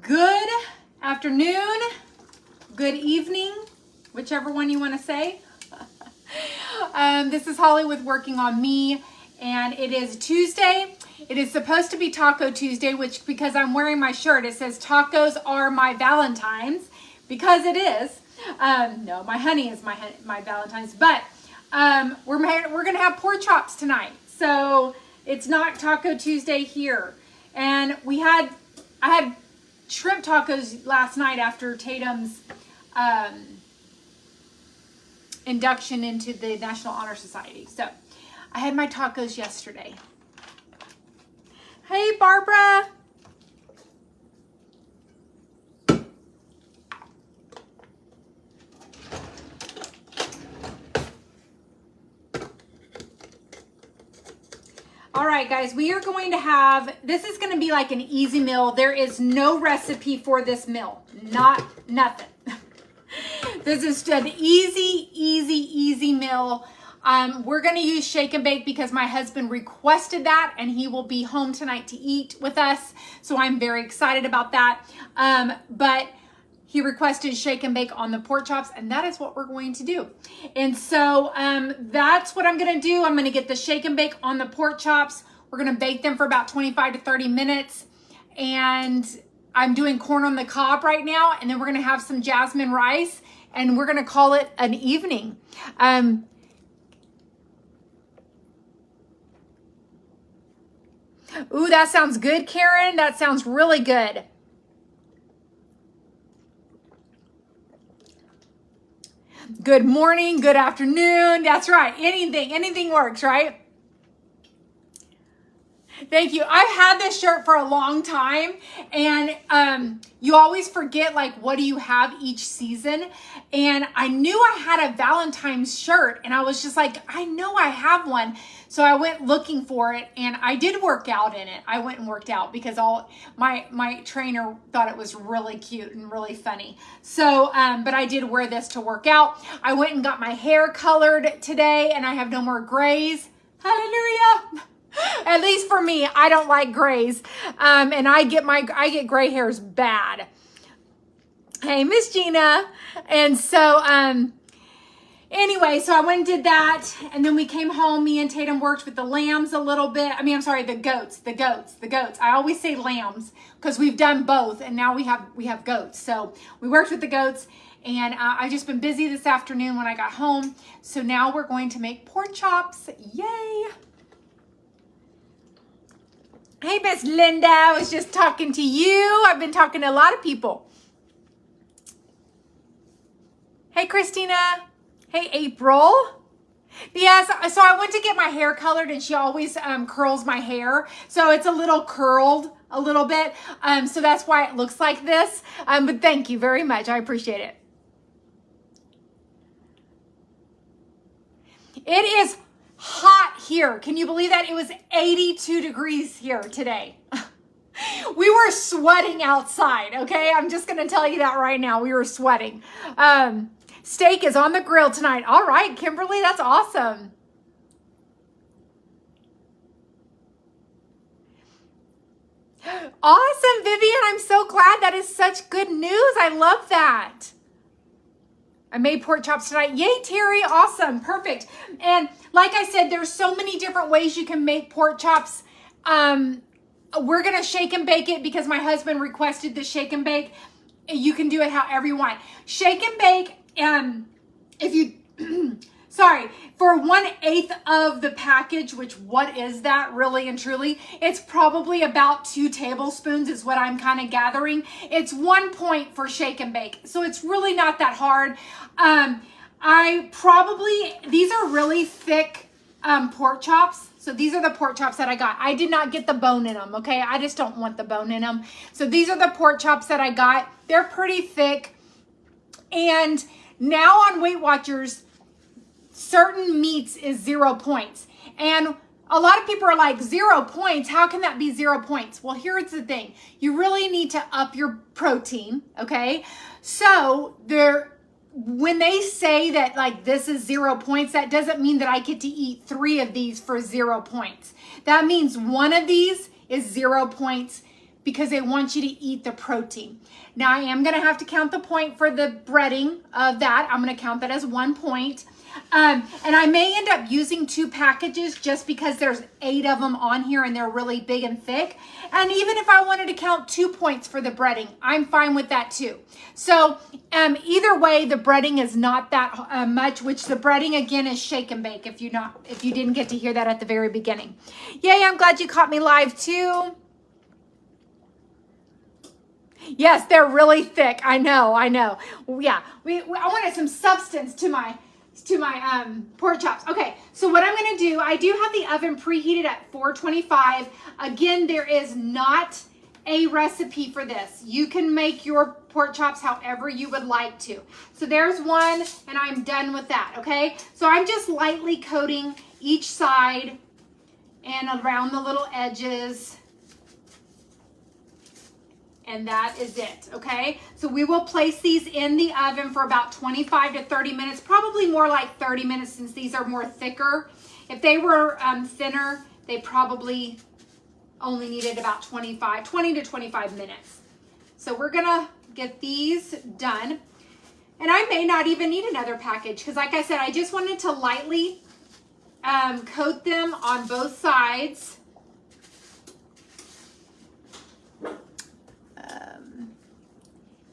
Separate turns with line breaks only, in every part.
Good afternoon, good evening, whichever one you want to say. This is Holly with Working on Me, and it is Tuesday. It is supposed to be Taco Tuesday, which because I'm wearing my shirt, it says tacos are my Valentine's, because it is. No, my honey is my Valentine's, but we're going to have pork chops tonight. So it's not Taco Tuesday here. And I had shrimp tacos last night after Tatum's induction into the National Honor Society. So I had my tacos yesterday. Hey, Barbara. All right, guys, we are going to have, this is going to be like an easy meal. There is no recipe for this meal. Nothing. This is an easy meal. We're going to use shake and bake because my husband requested that and he will be home tonight to eat with us. So I'm very excited about that. But he requested shake and bake on the pork chops, and that is what we're going to do. And so that's what I'm going to do. I'm going to get the shake and bake on the pork chops. We're going to bake them for about 25 to 30 minutes. And I'm doing corn on the cob right now. And then we're going to have some jasmine rice, and we're going to call it an evening. Ooh, that sounds good, Karen. That sounds really good. Good morning, good afternoon. That's right. Anything works, right? Thank you. I've had this shirt for a long time, and you always forget, like, what do you have each season? And I knew I had a Valentine's shirt, and I was just like, I know I have one. So I went looking for it, and I did work out in it. I went and worked out because my trainer thought it was really cute and really funny. So, but I did wear this to work out. I went and got my hair colored today, and I have no more grays. Hallelujah. At least for me, I don't like grays. And I get gray hairs bad. Hey, Miss Gina. And so, anyway, so I went and did that, and then we came home. Me and Tatum worked with the lambs a little bit. The goats. I always say lambs because we've done both, and now we have goats. So we worked with the goats, and I've just been busy this afternoon when I got home. So now we're going to make pork chops. Yay! Hey, Miss Linda. I was just talking to you. I've been talking to a lot of people. Hey, Christina. Hey, April. Yes, so I went to get my hair colored, and she always curls my hair. So it's a little curled a little bit. So that's why it looks like this. But thank you very much. I appreciate it. It is hot here. Can you believe that? It was 82 degrees here today. We were sweating outside, okay? I'm just going to tell you that right now. We were sweating. Steak is on the grill tonight. All right, Kimberly, that's awesome. Awesome, Vivian. I'm so glad. That is such good news. I love that. I made pork chops tonight. Yay, Terry. Awesome. Perfect. And like I said, there's so many different ways you can make pork chops. We're going to shake and bake it because my husband requested the shake and bake. You can do it however you want. Shake and bake. If you, for 1/8 of the package, which what is that really and truly? It's probably about 2 tablespoons is what I'm kind of gathering. It's 1 point for shake and bake. So it's really not that hard. These are really thick, pork chops. So these are the pork chops that I got. I did not get the bone in them. Okay. I just don't want the bone in them. So these are the pork chops that I got. They're pretty thick. And now on Weight Watchers, certain meats is 0 points. And a lot of people are like, 0 points? How can that be 0 points? Well, here's the thing. You really need to up your protein, okay? So when they say that like this is 0 points, that doesn't mean that I get to eat 3 of these for 0 points. That means one of these is 0 points. because they want you to eat the protein. Now I am gonna have to count the point for the breading of that. I'm gonna count that as 1 point. And I may end up using 2 packages just because there's 8 of them on here and they're really big and thick. And even if I wanted to count 2 points for the breading, I'm fine with that too. So either way, the breading is not that much, which the breading again is shake and bake if you didn't get to hear that at the very beginning. Yay, I'm glad you caught me live too. Yes, they're really thick. I know. Yeah, I wanted some substance to my pork chops. Okay, so what I'm gonna do, I do have the oven preheated at 425. Again, there is not a recipe for this. You can make your pork chops however you would like to. So there's one, and I'm done with that, okay? So I'm just lightly coating each side and around the little edges. And that is it, okay? So we will place these in the oven for about 25 to 30 minutes, probably more like 30 minutes since these are more thicker. If they were thinner, they probably only needed about 20 to 25 minutes. So we're gonna get these done. And I may not even need another package because like I said, I just wanted to lightly coat them on both sides.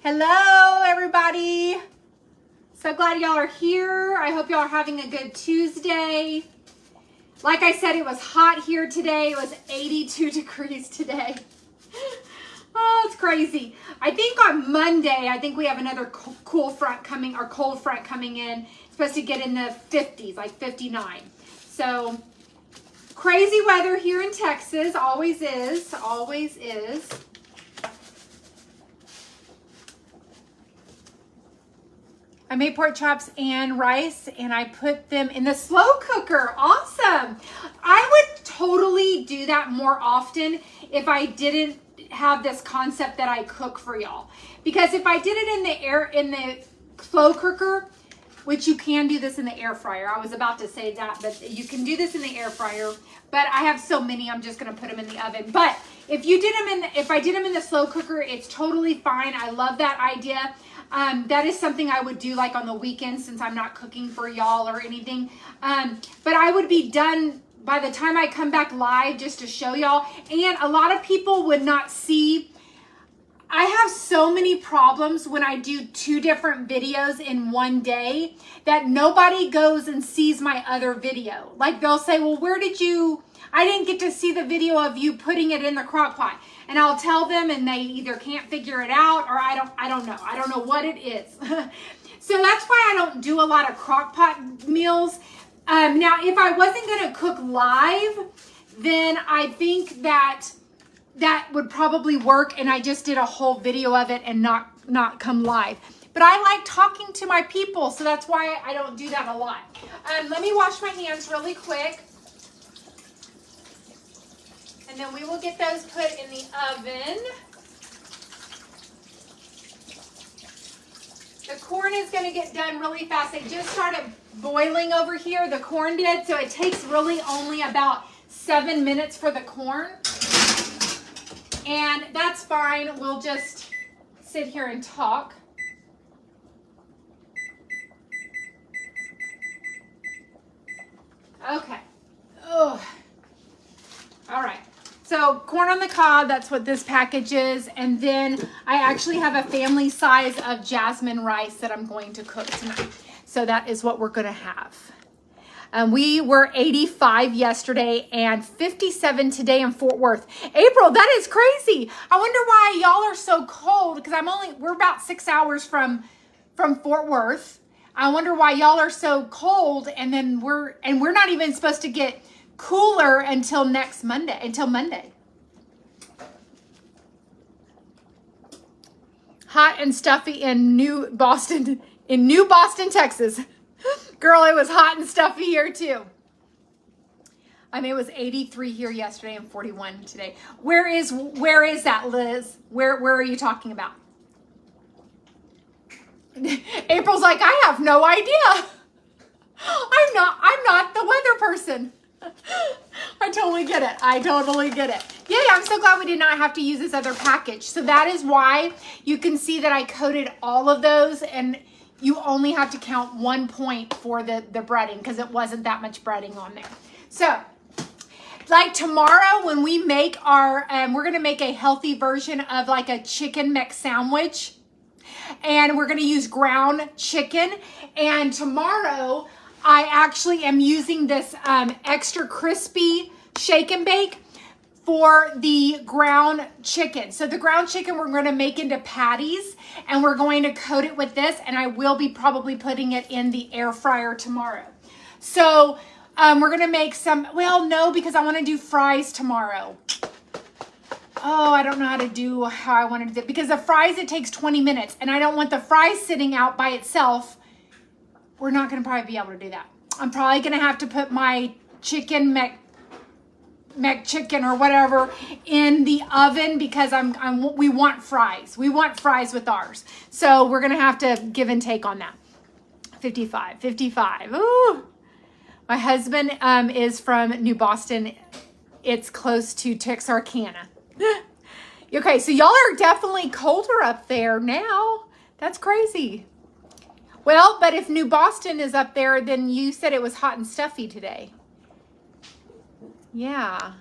Hello, everybody. So glad y'all are here. I hope y'all are having a good Tuesday. Like I said, it was hot here today. It was 82 degrees today. Oh, it's crazy. I think on Monday, I think we have another cold front coming in. It's supposed to get in the 50s, like 59. So crazy weather here in Texas. Always is. Always is. I made pork chops and rice and I put them in the slow cooker. Awesome. I would totally do that more often if I didn't have this concept that I cook for y'all. Because if I did it in the slow cooker, which you can do this in the air fryer. I was about to say that, but you can do this in the air fryer. But I have so many, I'm just gonna put them in the oven. But if I did them in the slow cooker, it's totally fine. I love that idea. That is something I would do like on the weekends since I'm not cooking for y'all or anything. But I would be done by the time I come back live just to show y'all. And a lot of people would not see. I have so many problems when I do 2 different videos in one day that nobody goes and sees my other video. Like they'll say, well, I didn't get to see the video of you putting it in the crock pot. And I'll tell them and they either can't figure it out or I don't know. I don't know what it is. So that's why I don't do a lot of crock pot meals. Now, if I wasn't going to cook live, then I think that would probably work. And I just did a whole video of it and not come live. But I like talking to my people. So that's why I don't do that a lot. Let me wash my hands really quick. And then we will get those put in the oven. The corn is going to get done really fast. They just started boiling over here, the corn did, so it takes really only about 7 minutes for the corn. And that's fine. We'll just sit here and talk. Okay. Oh. All right. So corn on the cob, that's what this package is. And then I actually have a family size of jasmine rice that I'm going to cook tonight. So that is what we're going to have. We were 85 yesterday and 57 today in Fort Worth. April, that is crazy. I wonder why y'all are so cold because we're about 6 hours from Fort Worth. I wonder why y'all are so cold and then we're not even supposed to get cooler until Monday. Hot and stuffy in New Boston, Texas. Girl, it was hot and stuffy here too. It was 83 here yesterday and 41 today. Where is that, Liz? Where are you talking about? April's like, I have no idea. I'm not the weather person. I totally get it. I totally get it. Yay, I'm so glad we did not have to use this other package. So that is why you can see that I coated all of those, and you only have to count 1 point for the breading because it wasn't that much breading on there. So like tomorrow when we make our, we're going to make a healthy version of like a chicken mix sandwich. And we're going to use ground chicken. And tomorrow I actually am using this extra crispy shake and bake for the ground chicken. So the ground chicken we're going to make into patties, and we're going to coat it with this, and I will be probably putting it in the air fryer tomorrow. So we're going to make some, well, no, because I want to do fries tomorrow. Oh, I don't know how I want to do it, because the fries, it takes 20 minutes, and I don't want the fries sitting out by itself. We're not going to probably be able to do that. I'm probably going to have to put my chicken McChicken or whatever in the oven, because we want fries. We want fries with ours. So we're going to have to give and take on that. 55. Ooh. My husband is from New Boston. It's close to Texarkana. Okay, so y'all are definitely colder up there now. That's crazy. Well, but if New Boston is up there, then you said it was hot and stuffy today. Yeah.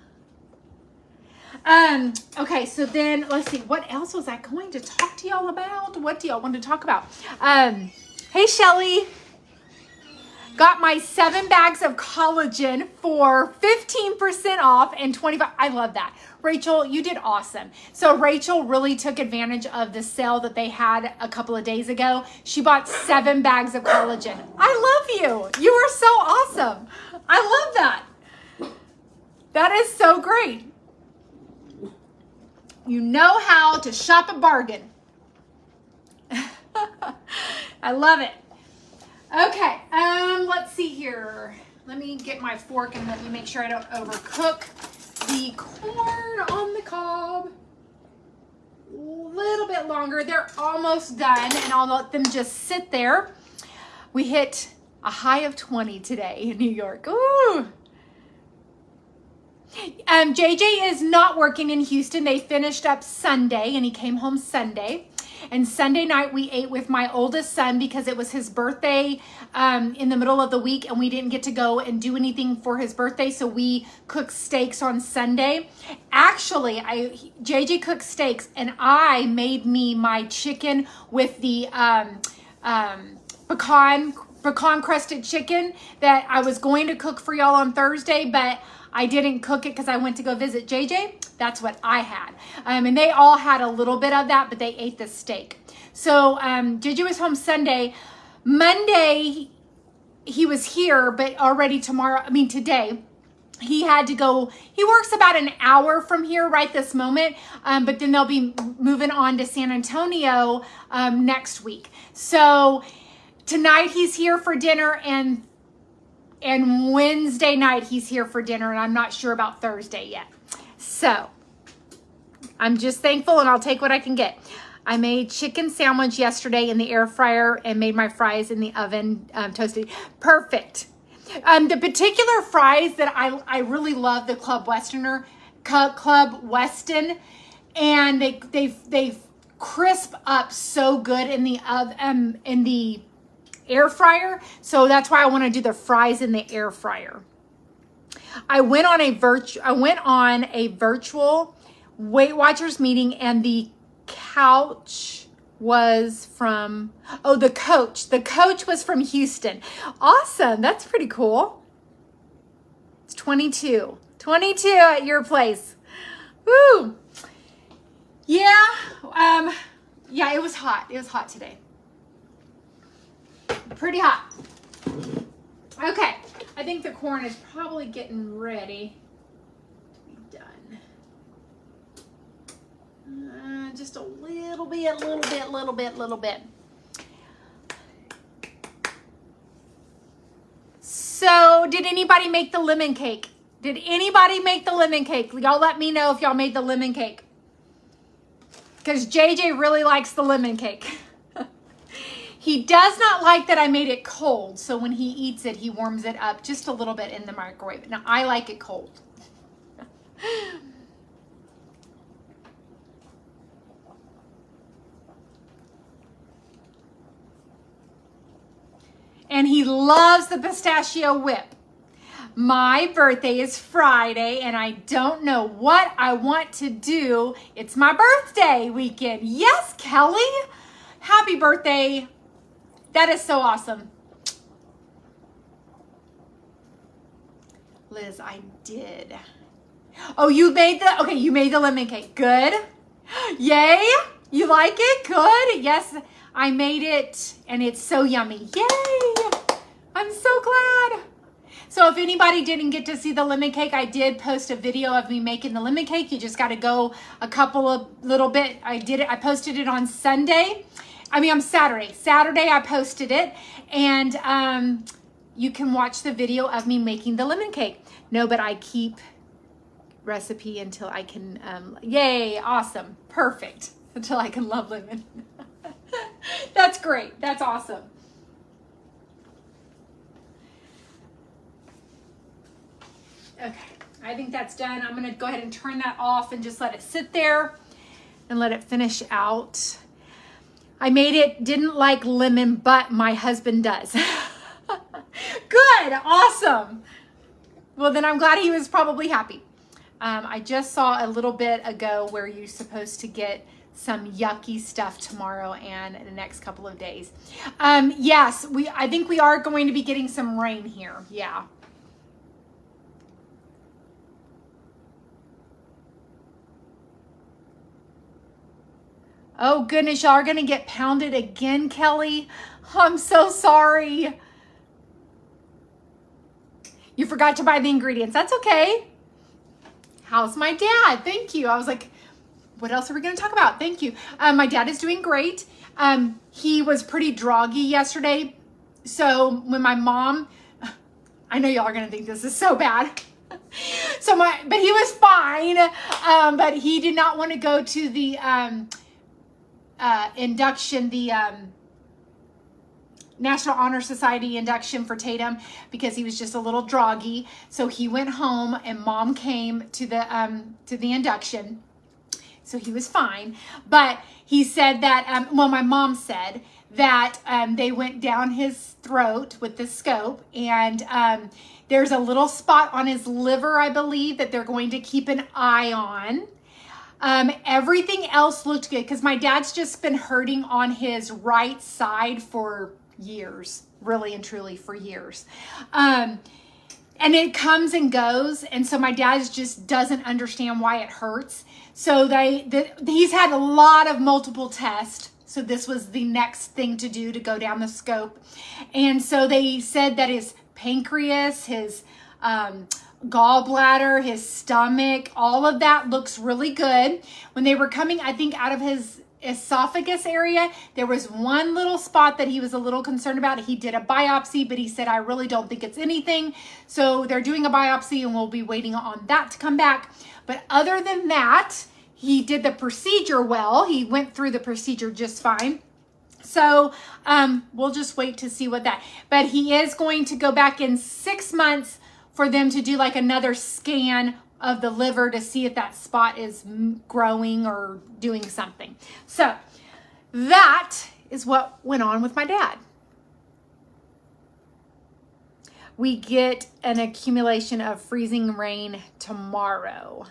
Okay, so then let's see, what else was I going to talk to y'all about? What do y'all want to talk about? Hey, Shelly. Got my 7 bags of collagen for 15% off and 25. I love that. Rachel, you did awesome. So Rachel really took advantage of the sale that they had a couple of days ago. She bought 7 bags of collagen. I love you. You are so awesome. I love that. That is so great. You know how to shop a bargain. I love it. Okay, let's see here. Let me get my fork and let me make sure I don't overcook the corn on the cob. A little bit longer. They're almost done, and I'll let them just sit there. We hit a high of 20 today in New York. Ooh. JJ is not working in Houston. They finished up Sunday, and he came home Sunday. And Sunday night we ate with my oldest son because it was his birthday in the middle of the week, and we didn't get to go and do anything for his birthday. So we cooked steaks on Sunday. Actually, JJ cooked steaks, and I made me my chicken with the pecan crusted chicken that I was going to cook for y'all on Thursday, but I didn't cook it because I went to go visit JJ. That's what I had. And they all had a little bit of that, but they ate the steak. So JJ was home Sunday. Monday, he was here, but already today, he had to go. He works about an hour from here right this moment, but then they'll be moving on to San Antonio next week. So tonight he's here for dinner, and Wednesday night he's here for dinner, and I'm not sure about Thursday yet. So I'm just thankful, and I'll take what I can get. I made chicken sandwich yesterday in the air fryer and made my fries in the oven, toasted. Perfect. The particular fries that I really love, the Club Weston, and they crisp up so good in the oven, in the air fryer. So that's why I want to do the fries in the air fryer. I went on a virtual Weight Watchers meeting, and the couch was from, the coach was from Houston. Awesome. That's pretty cool. It's 22 at your place. Woo. Yeah. Yeah, it was hot. It was hot today. Pretty hot. Okay, I think the corn is probably getting ready to be done. Just a little bit. So, did anybody make the lemon cake? Y'all let me know if y'all made the lemon cake. Because JJ really likes the lemon cake. He does not like that I made it cold. So when he eats it, he warms it up just a little bit in the microwave. Now, I like it cold. And he loves the pistachio whip. My birthday is Friday, and I don't know what I want to do. It's my birthday weekend. Yes, Kelly. Happy birthday. That is so awesome. Liz, I did. Oh, you made the lemon cake. Good. Yay. You like it? Good. Yes, I made it, and it's so yummy. Yay. I'm so glad. So if anybody didn't get to see the lemon cake, I did post a video of me making the lemon cake. You just got to go a couple of little bit. I posted it on Saturday. Saturday I posted it, and you can watch the video of me making the lemon cake. No, but I keep recipe until I can, yay, awesome, perfect, until I can love lemon. That's great. That's awesome. Okay, I think that's done. I'm gonna go ahead and turn that off and just let it sit there and let it finish out. I made it, didn't like lemon, but my husband does. Good, awesome. Well, then I'm glad he was probably happy. I just saw a little bit ago where you're supposed to get some yucky stuff tomorrow and in the next couple of days. Yes, I think we are going to be getting some rain here. Yeah. Oh goodness, y'all are gonna get pounded again, Kelly. I'm so sorry. You forgot to buy the ingredients. That's okay. How's my dad? Thank you. I was like, what else are we gonna talk about? Thank you. My dad is doing great. He was pretty droggy yesterday. So when my mom, I know y'all are gonna think this is so bad. But he was fine. But he did not want to go to the induction, the National Honor Society induction for Tatum, because he was just a little droggy. So he went home, and mom came to the induction. So he was fine. But he said that, my mom said that they went down his throat with the scope, and there's a little spot on his liver, I believe, that they're going to keep an eye on. Everything else looked good, because my dad's just been hurting on his right side for years, really and truly for years. And it comes and goes. And so my dad just doesn't understand why it hurts. So he's had a lot of multiple tests. So this was the next thing to do, to go down the scope. And so they said that his pancreas, his gallbladder, his stomach, all of that looks really good. When they were coming, I think, out of his esophagus area, there was one little spot that he was a little concerned about. He did a biopsy, but he said, I really don't think it's anything. So they're doing a biopsy, and we'll be waiting on that to come back. But other than that, he did the procedure well. He went through the procedure just fine. So we'll just wait to see but he is going to go back in 6 months for them to do like another scan of the liver to see if that spot is growing or doing something. So that is what went on with my dad. We get an accumulation of freezing rain tomorrow.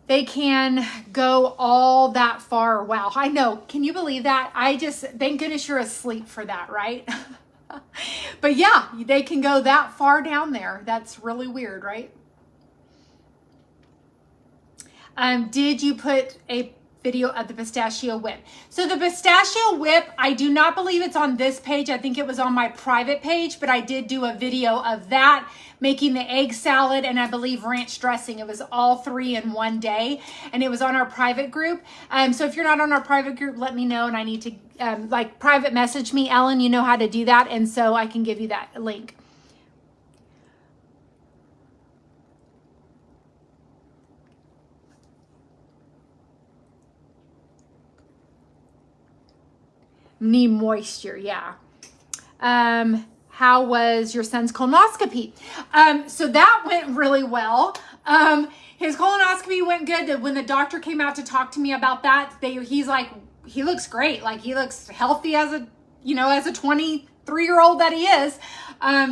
They can go all that far. Wow, I know. Can you believe that? Thank goodness you're asleep for that, right? But yeah, they can go that far down there. That's really weird, right? Did you put a video of the pistachio whip? So the pistachio whip, I do not believe it's on this page. I think it was on my private page, but I did do a video of that, making the egg salad, and I believe ranch dressing. It was all 3 in one day, and it was on our private group. So if you're not on our private group, let me know, and I need to private message me, Ellen. You know how to do that, and so I can give you that link. Need moisture, yeah. How was your son's colonoscopy? So that went really well. His colonoscopy went good. When the doctor came out to talk to me about that, he's like, he looks great. Like he looks healthy as a 23-year-old that he is.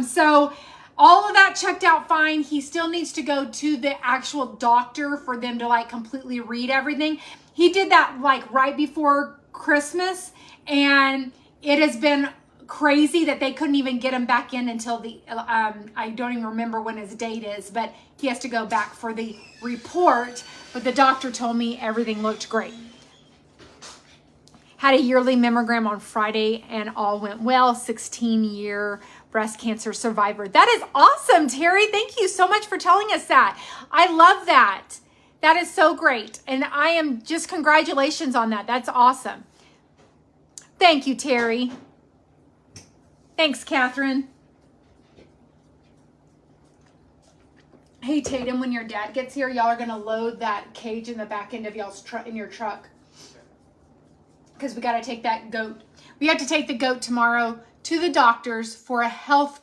So all of that checked out fine. He still needs to go to the actual doctor for them to like completely read everything. He did that like right before Christmas, and it has been crazy that they couldn't even get him back in until I don't even remember when his date is, but he has to go back for the report. But the doctor told me everything looked great. Had a yearly mammogram on Friday and all went well. 16-year breast cancer survivor. That is awesome, Terry. Thank you so much for telling us that. I love that. That is so great. And I am just congratulations on that. That's awesome. Thank you, Terry. Thanks, Catherine. Hey, Tatum, when your dad gets here, y'all are going to load that cage in the back end of y'all's in your truck. Because we got to take that goat. We have to take the goat tomorrow to the doctors for a health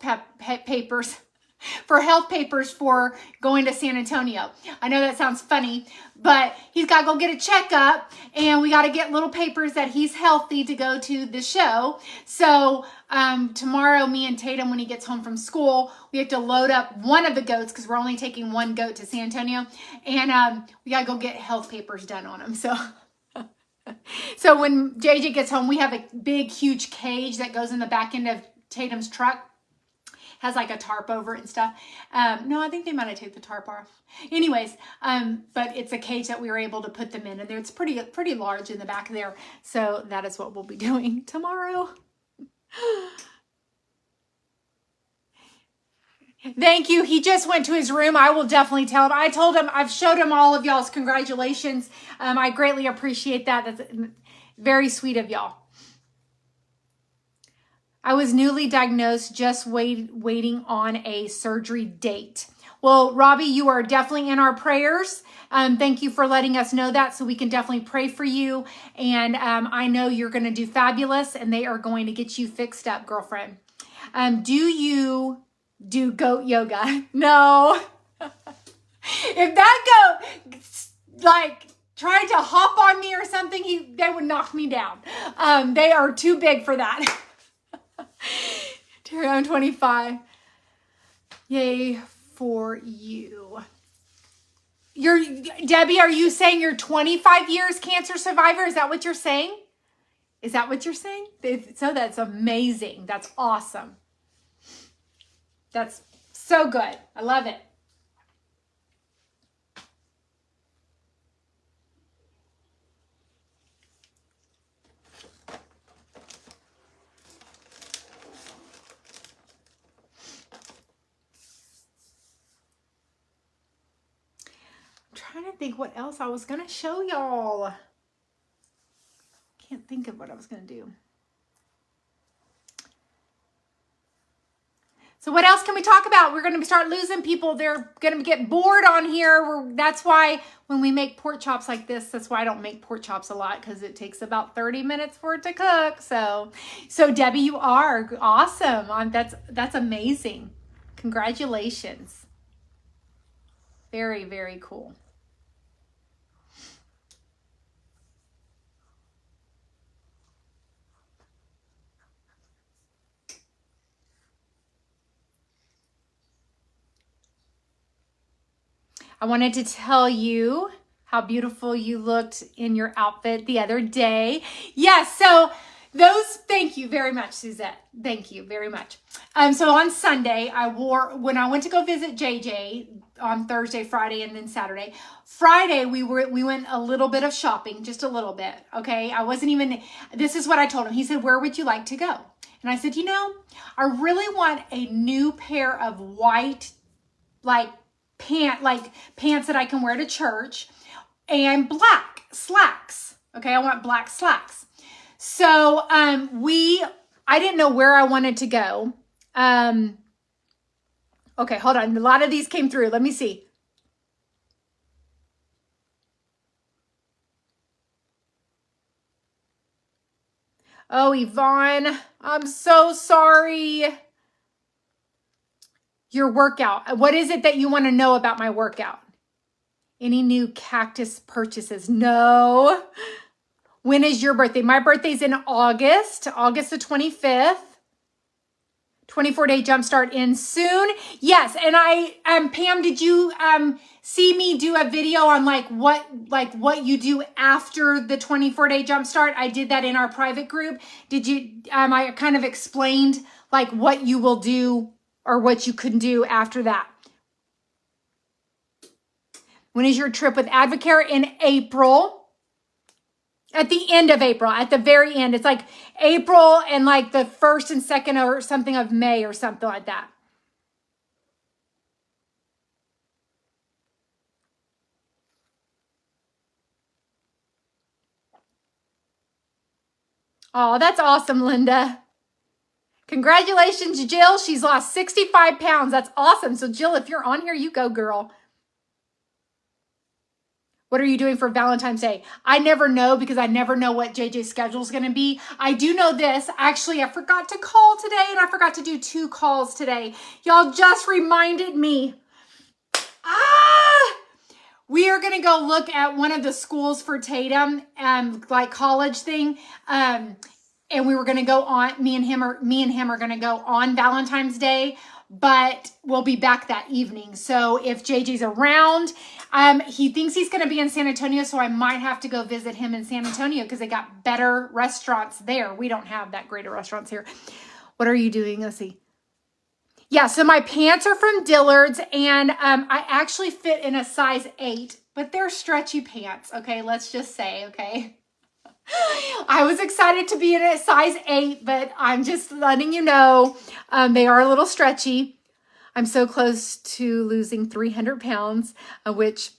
papers. For health papers for going to San Antonio. I know that sounds funny, but he's got to go get a checkup, and we got to get little papers that he's healthy to go to the show. So tomorrow, me and Tatum, when he gets home from school, we have to load up one of the goats because we're only taking one goat to San Antonio, and we got to go get health papers done on him. So when JJ gets home, we have a big, huge cage that goes in the back end of Tatum's truck. Has like a tarp over it and stuff. No, I think they might have taken the tarp off. Anyways, but it's a cage that we were able to put them in, and it's pretty large in the back there. So that is what we'll be doing tomorrow. Thank you. He just went to his room. I will definitely tell him. I told him, I've showed him all of y'all's congratulations. I greatly appreciate that. That's very sweet of y'all. I was newly diagnosed, just waiting on a surgery date. Well, Robbie, you are definitely in our prayers. Thank you for letting us know that, so we can definitely pray for you. And I know you're going to do fabulous, and they are going to get you fixed up, girlfriend. Do you do goat yoga? No. If that goat like tried to hop on me or something, they would knock me down. They are too big for that. Terry, I'm 25. Yay for you. Debbie, are you saying you're 25 years cancer survivor? Is that what you're saying? Is that what you're saying? So that's amazing. That's awesome. That's so good. I love it. Trying to think what else I was going to show y'all. Can't think of what I was going to do. So what else can we talk about? We're going to start losing people. They're going to get bored on here. That's why when we make pork chops like this, that's why I don't make pork chops a lot, because it takes about 30 minutes for it to cook. So Debbie, you are awesome. That's amazing. Congratulations. Very, very cool. I wanted to tell you how beautiful you looked in your outfit the other day. Yes, so thank you very much, Suzette. Thank you very much. So on Sunday, when I went to go visit JJ on Thursday, Friday, and then Saturday. Friday, we went a little bit of shopping, just a little bit, okay? This is what I told him. He said, where would you like to go? And I said, I really want a new pair of white, pants that I can wear to church, and black slacks. Okay, I want black slacks. So I didn't know where I wanted to go. Okay, hold on. A lot of these came through. Let me see. Oh, Yvonne, I'm so sorry. Your workout. What is it that you want to know about my workout? Any new cactus purchases? No. When is your birthday? My birthday's in August the 25th. 24-day jumpstart in soon. Yes, and Pam, did you see me do a video on what you do after the 24-day jumpstart? I did that in our private group. Did you I kind of explained like what you will do or what you can do after that. When is your trip with Advocare? In April. At the end of April, at the very end. It's like April and like the 1st and 2nd or something of May or something like that. Oh, that's awesome, Linda. Congratulations, Jill. She's lost 65 pounds. That's awesome. So Jill, if you're on here, you go, girl. What are you doing for Valentine's Day? I never know because I never know what JJ's schedule is going to be. I do know this. Actually, I forgot to call today and I forgot to do 2 calls today. Y'all just reminded me. We are going to go look at one of the schools for Tatum, like college thing. And we were going to go on, me and him are going to go on Valentine's Day, but we'll be back that evening. So if JJ's around, he thinks he's going to be in San Antonio, so I might have to go visit him in San Antonio because they got better restaurants there. We don't have that great of restaurants here. What are you doing? Let's see. Yeah, so my pants are from Dillard's, and I actually fit in a size 8, but they're stretchy pants, okay? Let's just say, okay? I was excited to be in a size 8, but I'm just letting you know they are a little stretchy. I'm so close to losing 300 pounds, which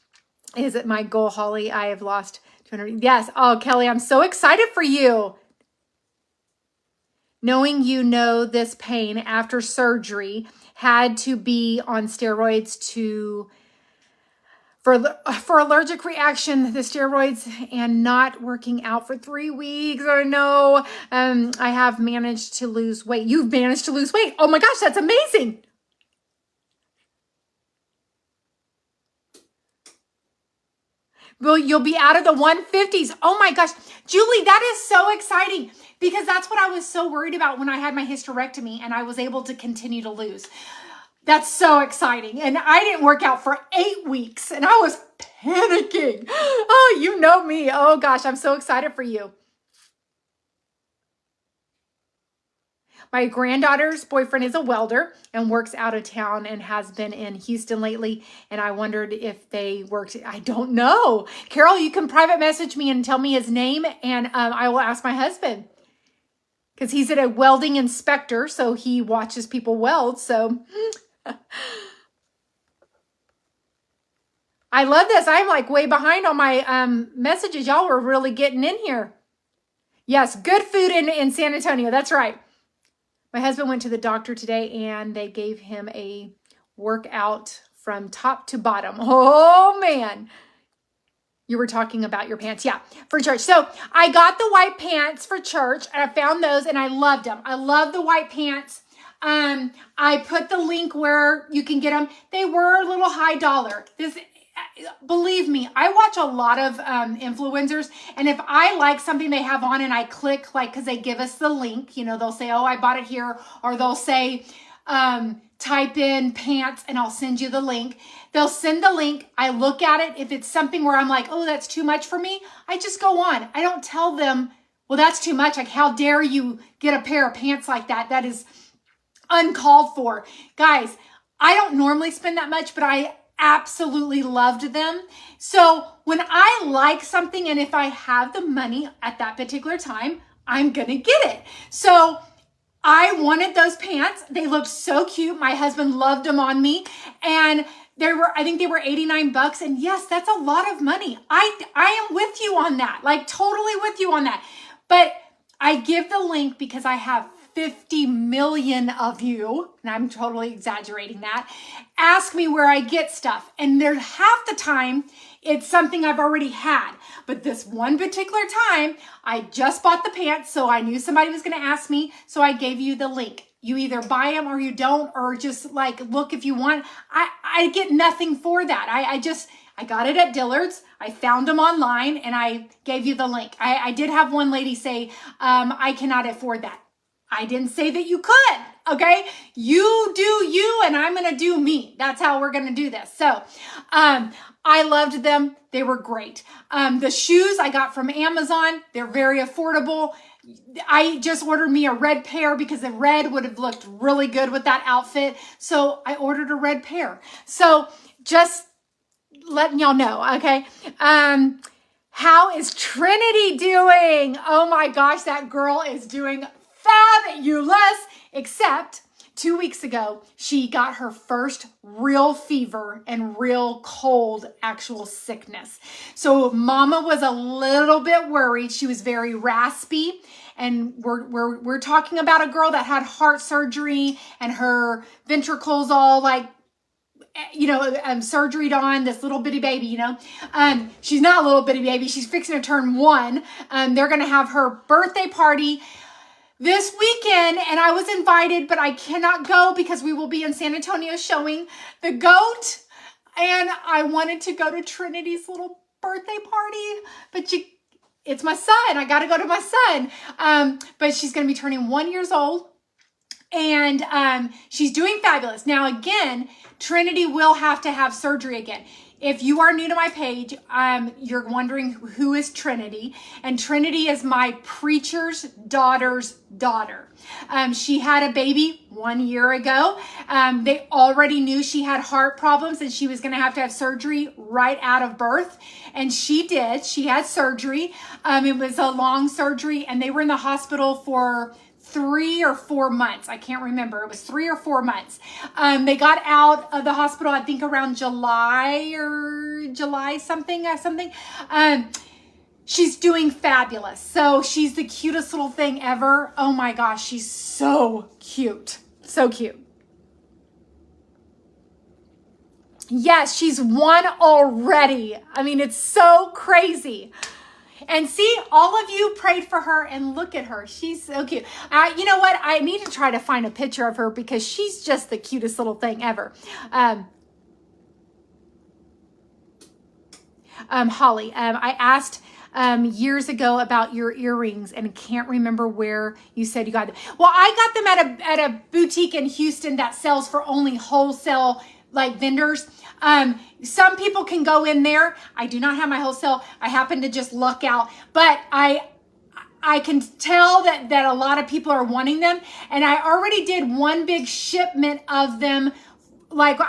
is my goal, Holly. I have lost 200. Yes. Oh, Kelly, I'm so excited for you. Knowing you know this pain after surgery had to be on steroids for allergic reaction, the steroids, and not working out for 3 weeks. Oh no. I have managed to lose weight. You've managed to lose weight. Oh my gosh, that's amazing. Well, you'll be out of the 150s. Oh my gosh. Julie, that is so exciting because that's what I was so worried about when I had my hysterectomy and I was able to continue to lose. That's so exciting. And I didn't work out for 8 weeks and I was panicking. Oh, you know me. Oh gosh, I'm so excited for you. My granddaughter's boyfriend is a welder and works out of town and has been in Houston lately. And I wondered if they worked. I don't know. Carol, you can private message me and tell me his name. And I will ask my husband because he's a welding inspector. So he watches people weld. So I love this. I'm like way behind on my messages. Y'all were really getting in here. Yes, good food in San Antonio. That's right. My husband went to the doctor today and they gave him a workout from top to bottom. Oh man. You were talking about your pants. Yeah, for church. So I got the white pants for church and I found those and I loved them. I love the white pants. I put the link where you can get them. They were a little high dollar. Believe me, I watch a lot of influencers, and if I like something they have on and I click, like, because they give us the link, you know, they'll say, oh, I bought it here, or they'll say, type in pants and I'll send you the link. They'll send the link. I look at it. If it's something where I'm like, oh, that's too much for me, I just go on. I don't tell them, well, that's too much. Like, how dare you get a pair of pants like that? That is uncalled for. Guys, I don't normally spend that much, but I absolutely loved them. So when I like something and if I have the money at that particular time, I'm going to get it. So I wanted those pants. They looked so cute. My husband loved them on me. And I think they were 89 bucks. And yes, that's a lot of money. I am with you on that. Like totally with you on that. But I give the link because I have 50 million of you, and I'm totally exaggerating that, ask me where I get stuff. And there's half the time it's something I've already had. But this one particular time, I just bought the pants, so I knew somebody was going to ask me, so I gave you the link. You either buy them or you don't, or just like look if you want. I get nothing for that. I got it at Dillard's. I found them online and I gave you the link. I did have one lady say, I cannot afford that. I didn't say that you could, okay? You do you and I'm going to do me. That's how we're going to do this. So, I loved them. They were great. The shoes I got from Amazon. They're very affordable. I just ordered me a red pair because the red would have looked really good with that outfit. So I ordered a red pair. So just letting y'all know, okay? How is Trinity doing? Oh my gosh, that girl is doing fabulous, except 2 weeks ago, she got her first real fever and real cold actual sickness. So mama was a little bit worried. She was very raspy. And we're talking about a girl that had heart surgery and her ventricles all like, surgeryed on, this little bitty baby, she's not a little bitty baby. She's fixing to turn 1. They're going to have her birthday party this weekend, and I was invited, but I cannot go because we will be in San Antonio showing the goat. And I wanted to go to Trinity's little birthday party, but it's my son. I got to go to my son. But she's going to be turning 1 year old, and she's doing fabulous. Now, again, Trinity will have to have surgery again. If you are new to my page, you're wondering who is Trinity. And Trinity is my preacher's daughter's daughter. She had a baby 1 year ago. They already knew she had heart problems and she was going to have surgery right out of birth. And she did. She had surgery. It was a long surgery and they were in the hospital for 3 or 4 months. I can't remember. It was 3 or 4 months. They got out of the hospital, I think around July something. She's doing fabulous. So she's the cutest little thing ever. Oh my gosh, she's so cute. So cute. Yes, she's 1 already. I mean, it's so crazy. And see, all of you prayed for her and look at her. She's so cute. You know what? I need to try to find a picture of her because she's just the cutest little thing ever. Holly, I asked years ago about your earrings and can't remember where you said you got them. Well, I got them at a boutique in Houston that sells for only wholesale like vendors. Some people can go in there. I do not have my wholesale. I happen to just luck out, but I can tell that a lot of people are wanting them. And I already did one big shipment of them. Like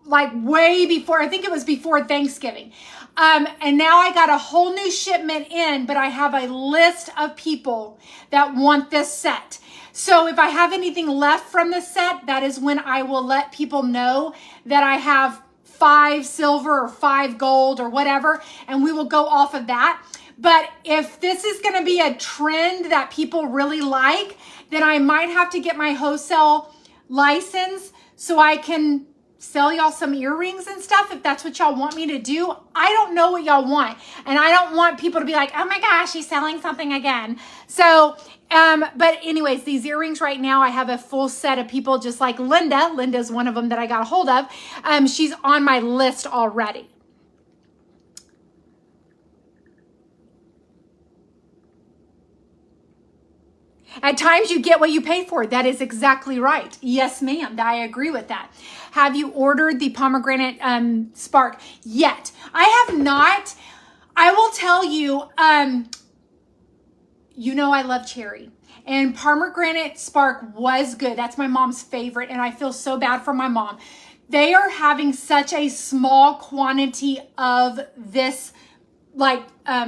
way before, I think it was before Thanksgiving. And now I got a whole new shipment in, but I have a list of people that want this set. So if I have anything left from this set, that is when I will let people know that I have 5 silver or 5 gold or whatever, and we will go off of that. But if this is going to be a trend that people really like, then I might have to get my wholesale license so I can sell y'all some earrings and stuff if that's what y'all want me to do. I don't know what y'all want. And I don't want people to be like, oh my gosh, she's selling something again. So, but anyways, these earrings right now, I have a full set of people just like Linda. Linda's one of them that I got a hold of. She's on my list already. At times you get what you pay for. That is exactly right. Yes, ma'am. I agree with that. Have you ordered the pomegranate spark yet? I have not. I will tell you, I love cherry. And pomegranate spark was good. That's my mom's favorite. And I feel so bad for my mom. They are having such a small quantity of this,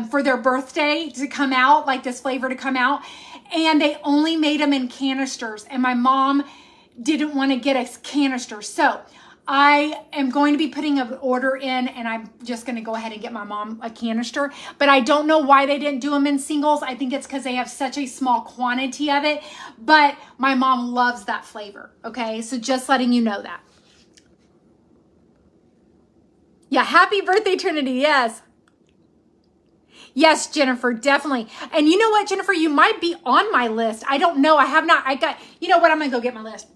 for their birthday to come out, like this flavor to come out. And they only made them in canisters. And my mom didn't want to get a canister. So I am going to be putting an order in, and I'm just going to go ahead and get my mom a canister. But I don't know why they didn't do them in singles. I think it's because they have such a small quantity of it. But my mom loves that flavor. Okay, so just letting you know that. Yeah, happy birthday, Trinity. Yes. Yes, Jennifer, definitely. And you know what, Jennifer, you might be on my list. I don't know. I have not. You know what? I'm going to go get my list.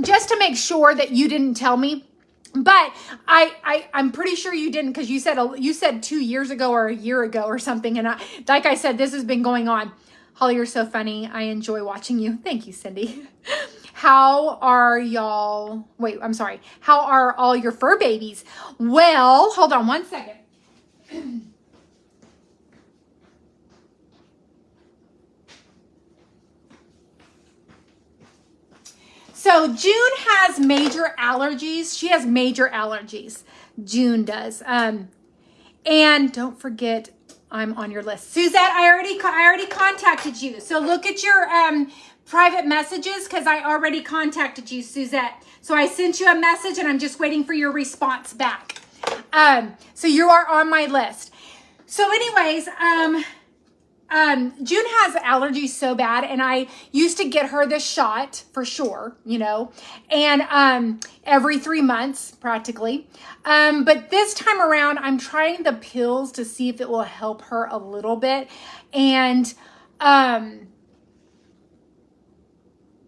Just to make sure that you didn't tell me. But I'm pretty sure you didn't, because you said 2 years ago or a year ago or something. And like I said, this has been going on. Holly, you're so funny. I enjoy watching you. Thank you, Cindy. How are y'all? Wait, I'm sorry. How are all your fur babies? Well, hold on one second. So June has major allergies. She has major allergies. June does. And don't forget, I'm on your list. Suzette, I already contacted you. So look at your private messages, because I already contacted you, Suzette. So I sent you a message, and I'm just waiting for your response back. So you are on my list. So anyways, June has allergies so bad, and I used to get her the shot for sure, you know, and every 3 months practically. But this time around, I'm trying the pills to see if it will help her a little bit. And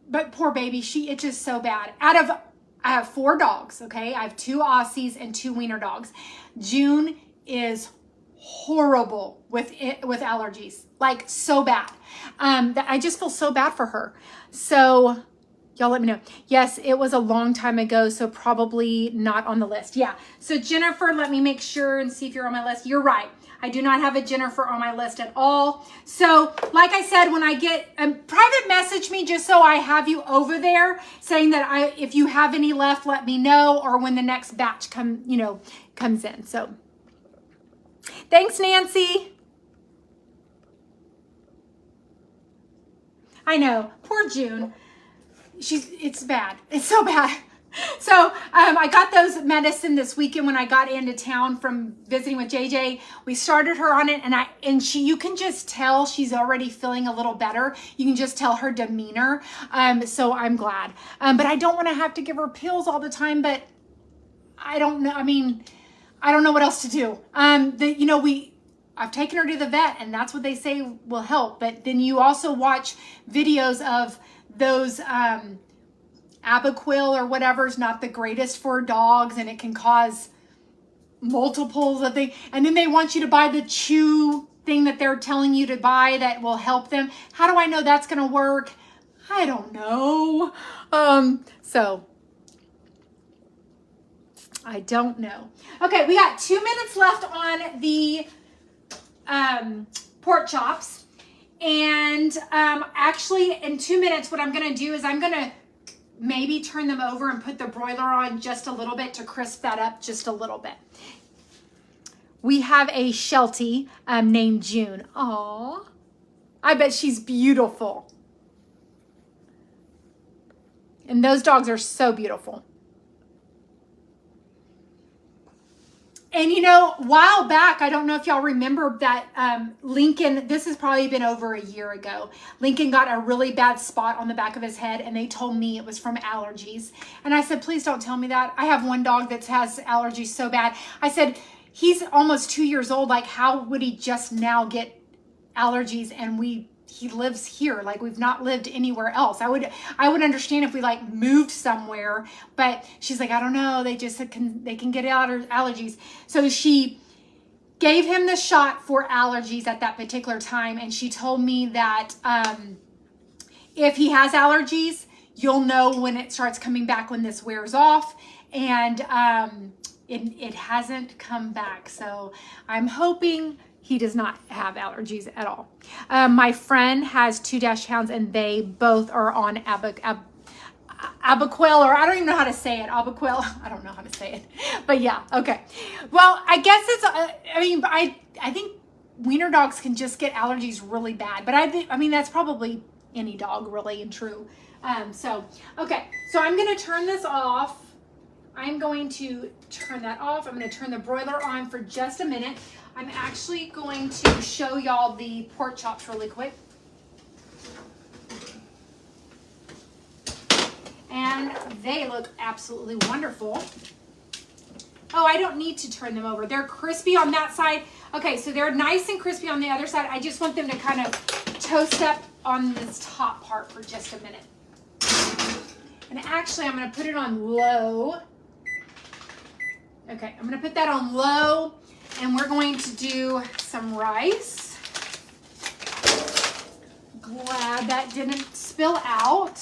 but poor baby, she itches so bad. I have 4 dogs, okay? I have 2 Aussies and 2 wiener dogs. June is horrible with allergies, like so bad. That I just feel so bad for her. So y'all let me know. Yes, it was a long time ago, so probably not on the list. Yeah. So Jennifer, let me make sure and see if you're on my list. You're right. I do not have a Jennifer on my list at all. So like I said, when I get private message me, just so I have you over there, saying that if you have any left, let me know, or when the next batch comes in. So thanks, Nancy. I know, poor June. It's bad. It's so bad. So I got those medicine this weekend when I got into town from visiting with JJ. We started her on it, and you can just tell she's already feeling a little better. You can just tell her demeanor. So I'm glad. But I don't want to have to give her pills all the time. But I don't know. I mean, I don't know what else to do. I've taken her to the vet, and that's what they say will help. But then you also watch videos of those Apoquel or whatever is not the greatest for dogs, and it can cause multiples of things. And then they want you to buy the chew thing that they're telling you to buy that will help them. How do I know that's going to work? I don't know. So I don't know. Okay, we got 2 minutes left on the pork chops. And actually, in 2 minutes, what I'm going to do is I'm going to maybe turn them over and put the broiler on just a little bit to crisp that up just a little bit. We have a Sheltie named June. Aww. I bet she's beautiful. And those dogs are so beautiful. And a while back, I don't know if y'all remember that Lincoln, this has probably been over a year ago. Lincoln got a really bad spot on the back of his head, and they told me it was from allergies. And I said, please don't tell me that. I have one dog that has allergies so bad. I said, he's almost 2 years old. Like, how would he just now get allergies? And he lives here. Like, we've not lived anywhere else. I would understand if we like moved somewhere, but she's like, I don't know. They can get allergies. So she gave him the shot for allergies at that particular time. And she told me that, if he has allergies, you'll know when it starts coming back, when this wears off. And, it hasn't come back. So I'm hoping he does not have allergies at all. My friend has 2 Dachshunds, and they both are on Apoquel, or I don't even know how to say it. Apoquel. I don't know how to say it. But yeah, okay. Well, I guess I think wiener dogs can just get allergies really bad. But I mean, that's probably any dog, really and true. Okay. So I'm going to turn this off. I'm going to turn that off. I'm going to turn the broiler on for just a minute. I'm actually going to show y'all the pork chops really quick. And they look absolutely wonderful. Oh, I don't need to turn them over. They're crispy on that side. Okay, so they're nice and crispy on the other side. I just want them to kind of toast up on this top part for just a minute. And actually, I'm going to put it on low. Okay, I'm going to put that on low, and we're going to do some rice. Glad that didn't spill out.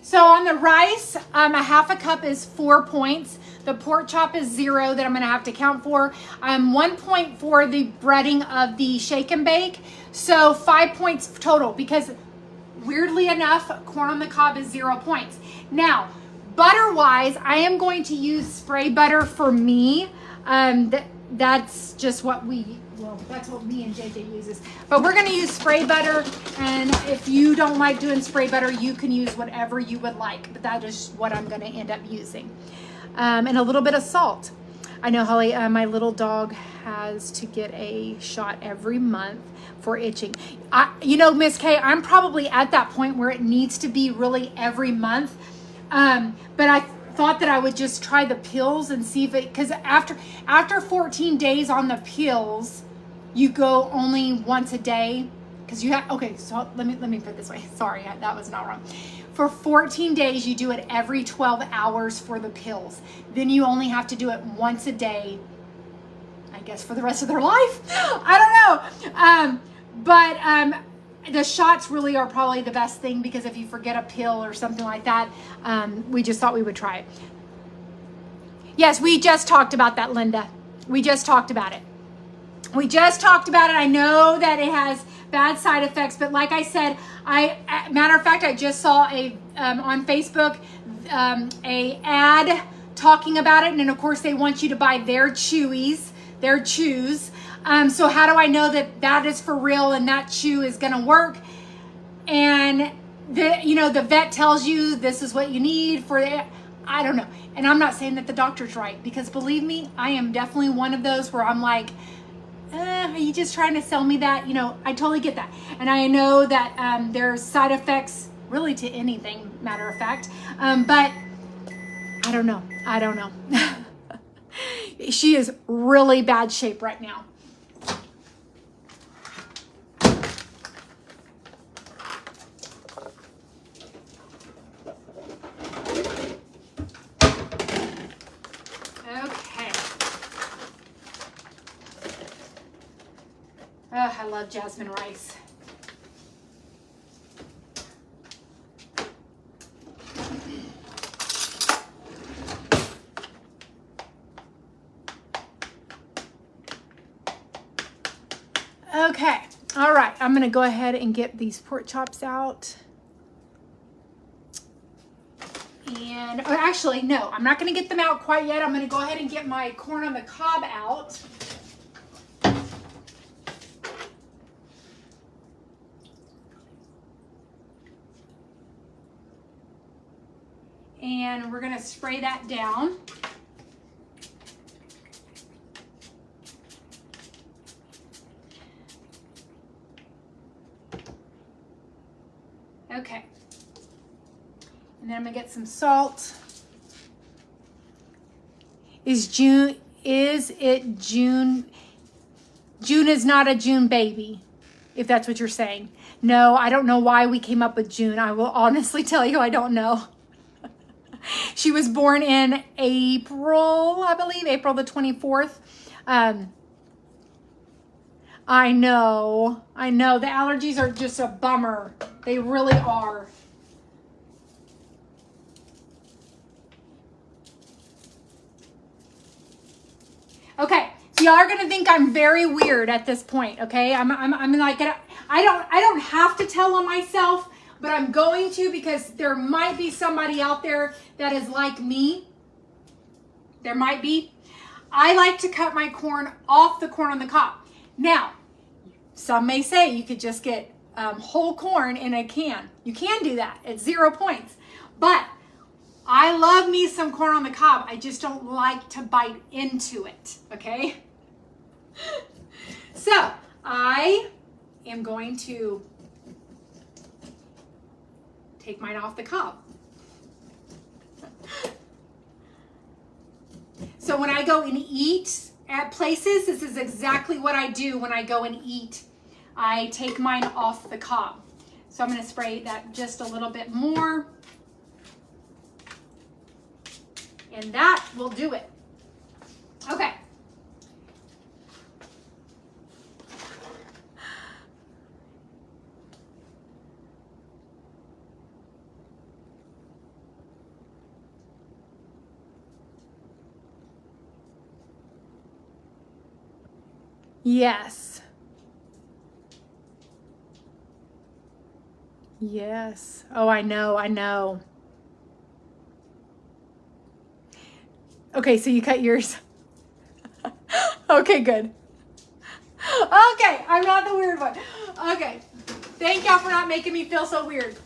So on the rice, a half a cup is 4 points. The pork chop is 0 that I'm gonna have to count for. 1 point for the breading of the shake and bake. So 5 points total, because weirdly enough, corn on the cob is 0 points. Now, butter-wise, I am going to use spray butter for me. That's just what that's what me and JJ uses. But we're gonna use spray butter, and if you don't like doing spray butter, you can use whatever you would like, but that is what I'm gonna end up using. And a little bit of salt. I know, Holly, my little dog has to get a shot every month for itching. You know, Miss Kay, I'm probably at that point where it needs to be really every month. But I thought that I would just try the pills and see if it, because after 14 days on the pills, you go only once a day, because you have, okay, so let me put it this way. Sorry, that was not wrong. For 14 days, you do it every 12 hours for the pills. Then you only have to do it once a day, I guess, for the rest of their life. I don't know. But the shots really are probably the best thing, because if you forget a pill or something like that, we just thought we would try it. Yes, we just talked about that, Linda. We just talked about it. We just talked about it. I know that it has bad side effects, but like I said, matter of fact, I just saw on Facebook a ad talking about it, and then of course they want you to buy their chews. So how do I know that that is for real and that chew is going to work? And the vet tells you this is what you need for it. I don't know. And I'm not saying that the doctor's right, because believe me, I am definitely one of those where I'm like, are you just trying to sell me that? I totally get that. And I know that there's side effects really to anything, matter of fact. But I don't know. She is really bad shape right now. Oh, I love jasmine rice. Okay, all right, I'm gonna go ahead and get these pork chops out. And, actually, no, I'm not gonna get them out quite yet. I'm gonna go ahead and get my corn on the cob out. And we're gonna spray that down. Okay. And then I'm gonna get some salt. June is not a June baby, if that's what you're saying. No, I don't know why we came up with June. I will honestly tell you, I don't know. She was born in April, I believe, April the 24th. I know. The allergies are just a bummer. They really are. Okay, so y'all are gonna think I'm very weird at this point. Okay, I'm like, I don't have to tell on myself, but I'm going to, because there might be somebody out there that is like me. There might be. I like to cut my corn off the corn on the cob. Now, some may say you could just get whole corn in a can. You can do that. It's 0 points. But I love me some corn on the cob. I just don't like to bite into it, okay? So I am going to take mine off the cob. So when I go and eat at places, this is exactly what I do when I go and eat. I take mine off the cob. So I'm going to spray that just a little bit more. And that will do it. Okay. Yes. Yes. Oh, I know. I know. Okay, so you cut yours. Okay, good. Okay, I'm not the weird one. Okay. Thank y'all for not making me feel so weird.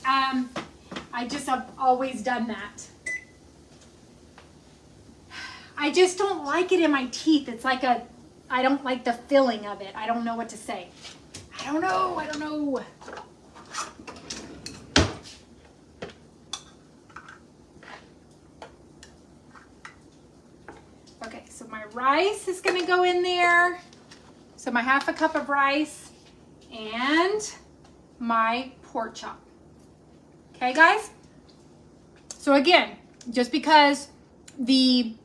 I just have always done that. I just don't like it in my teeth. It's like I don't like the filling of it. I don't know what to say. I don't know. Okay, so my rice is gonna go in there. So my 1/2 cup of rice and my pork chop. Okay, guys? So again, just because the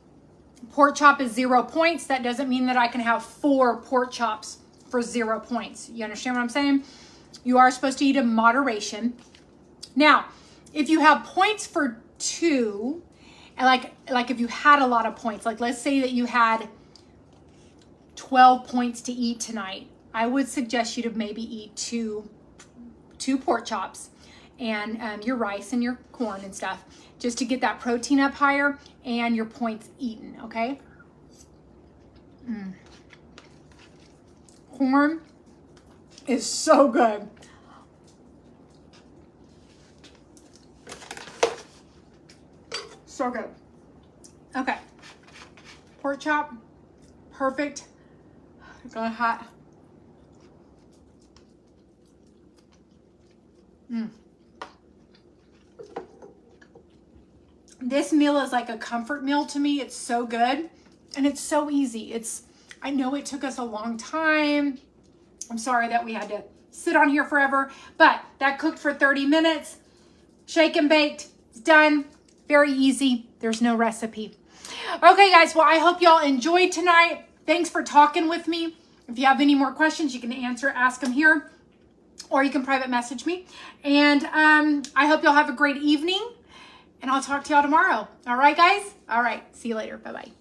pork chop is 0 points, that doesn't mean that I can have 4 pork chops for 0 points. You understand what I'm saying? You are supposed to eat in moderation. Now, if you have points for 2, and like if you had a lot of points, like let's say that you had 12 points to eat tonight, I would suggest you to maybe eat two pork chops and your rice and your corn and stuff, just to get that protein up higher and your points eaten, okay? Corn is so good. So good. Okay. Pork chop, perfect. Got hot. This meal is like a comfort meal to me. It's so good and it's so easy. I know it took us a long time. I'm sorry that we had to sit on here forever, but that cooked for 30 minutes. Shake and baked. It's done. Very easy. There's no recipe. Okay, guys. Well, I hope y'all enjoyed tonight. Thanks for talking with me. If you have any more questions, you can ask them here, or you can private message me. And I hope y'all have a great evening, and I'll talk to y'all tomorrow. All right, guys? All right. See you later. Bye-bye.